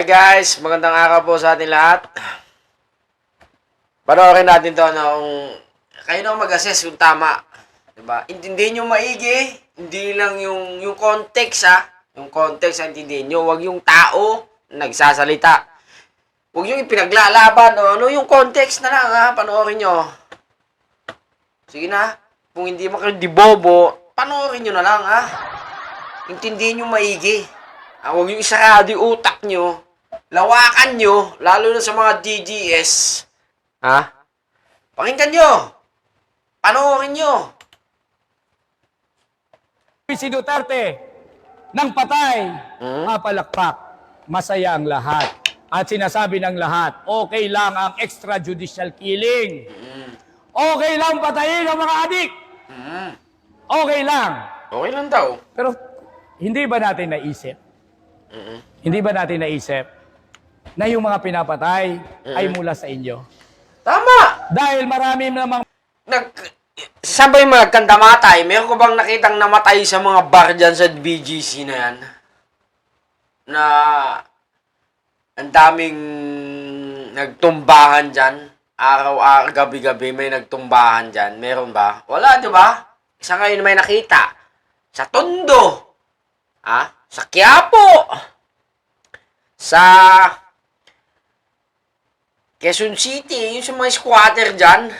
Hey guys, magandang araw po sa ating lahat. Panoorin natin to kayo na mag-assess kung tama. Diba? Intindihin nyo maigi, hindi lang yung context Yung context intindihin nyo, wag yung tao nagsasalita. Huwag yung ipinaglalaban yung context na lang panoorin nyo. Sige na, kung hindi mo kayo dibobo, panoorin nyo na lang Intindihin nyo maigi. Huwag yung isarado yung utak nyo. Lawakan nyo, lalo na sa mga DGS. Pakinggan nyo. Panoorin nyo. Si Duterte ng patay, mapalakpak, masaya ang lahat. At sinasabi ng lahat, okay lang ang extrajudicial killing. Okay lang patayin ang mga adik. Okay lang. Okay lang daw. Pero hindi ba natin naisip? Hindi ba natin naisip na yung mga pinapatay ay mula sa inyo? Tama. Dahil marami namang Saan ba yung mga nagkandamatay? Meron ko bang nakitang namatay sa mga bar dyan sa BGC na yan? Na ang daming nagtumbahan dyan. Araw-araw, gabi-gabi may nagtumbahan dyan. Meron ba? Wala, di ba? Isa ngayon may nakita. Sa Tondo. Sa Quiapo. Sa Quezon City. Yung sa mga squatter dyan.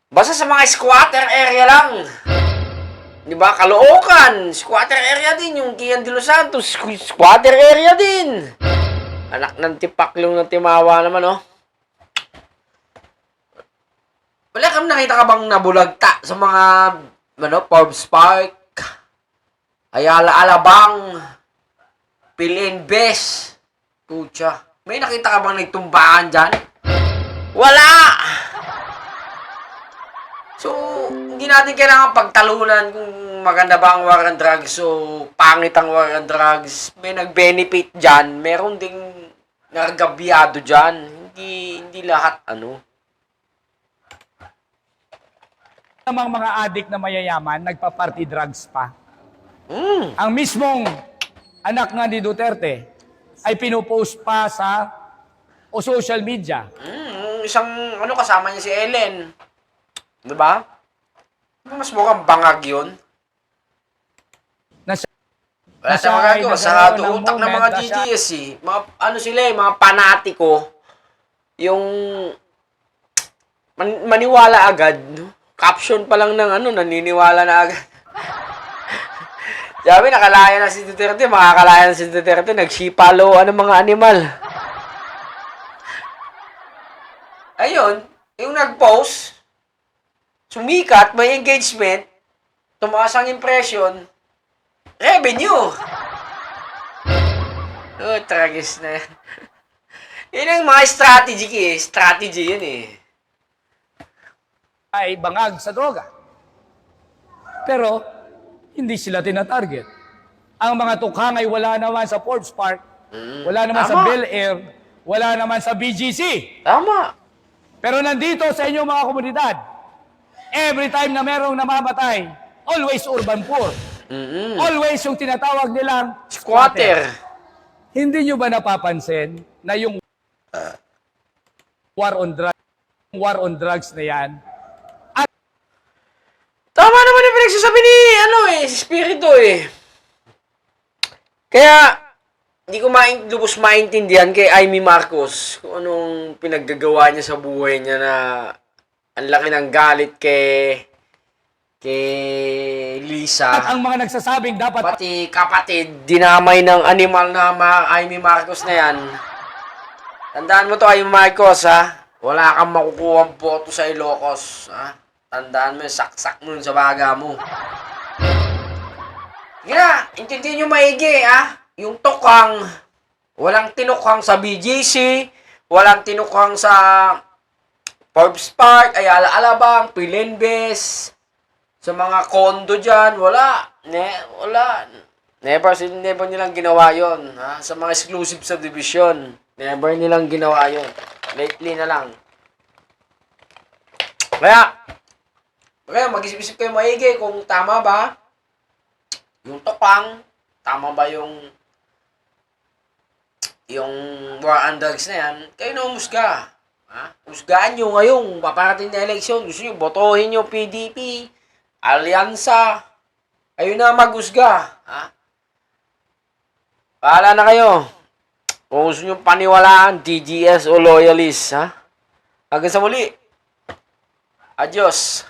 Basta sa mga squatter area lang. Di ba? Caloocan, squatter area din. Yung Kian de los Santos, squatter area din. Anak ng tipaklong na timawa naman, Wala kang nakita ka bang nabulagta sa mga, Forbes Park, Ayala Alabang, Pilinbes, Pucha. May nakita ka bang nagtumbahan dyan? Wala! So, hindi natin kailangan pagtalunan kung maganda ba ang war on drugs o pangit ang war on drugs. May nag-benefit dyan. Meron ding nagagabyado dyan. Hindi lahat, namang mga adik na mayayaman, nagpa-party drugs pa. Ang mismong anak nga ni Duterte ay pinupost pa sa social media. Isang, kasama niya si Ellen. Diba? Mas mukhang bangag yun. Wala siya magagawa. Sarado utak ng mga DGS Mga, mga panatiko. Yung maniwala agad. Caption pa lang ng naniniwala na agad. Sabi, nakalaya na si Duterte. Makakalaya na si Duterte. Nagsipalo mga animal. Ayun, yung nag-post, sumikat, may engagement, tumaas ang impression, revenue. Tragis na yan. Yun ang mga strategy Strategy yun Ay bangag sa droga. Pero, hindi sila tinatarget. Ang mga tukhang ay wala naman sa Forbes Park, wala naman sa Bel Air, wala naman sa BGC. Tama. Pero nandito sa inyong mga komunidad, every time na merong namamatay, always urban poor. Always yung tinatawag nilang Squatter. Hindi nyo ba napapansin na yung war on drugs na yan, Tama naman yung pinagsasabi ni, si Spirito Kaya, hindi ko lubos maintindihan kay Amy Marcos kung anong pinaggagawa niya sa buhay niya na ang laki ng galit kay Lisa. At ang mga nagsasabing dapat Pati kapatid, dinamay ng animal na Amy Marcos na yan. Tandaan mo to, Amy Marcos, Wala kang makukuha ang boto sa Ilocos, Tandaan mo, saksak mo sa baga mo. Sige na, intindihin nyo maigi, Yung tukang, walang tinukhang sa BGC, walang tinukhang sa Forbes Park, Ayala Alabang, Pilinbes, sa mga kondo dyan, wala. Wala. Never nilang ginawa yon Sa mga exclusive subdivision, never nilang ginawa yon Lately na lang. Kaya mag-isip-isip kayo maigi kung tama ba yung tukang tama ba yung war on drugs na yan, kayo na umusga. Ha? Usgaan nyo ngayong paparating na eleksyon. Gusto nyo, botohin nyo PDP, Alyansa. Ayun na mag-usga. Ha? Pahala na kayo. Kung gusto nyo paniwalaan, DGS o loyalist. Ha? Hanggang sa muli. Adios.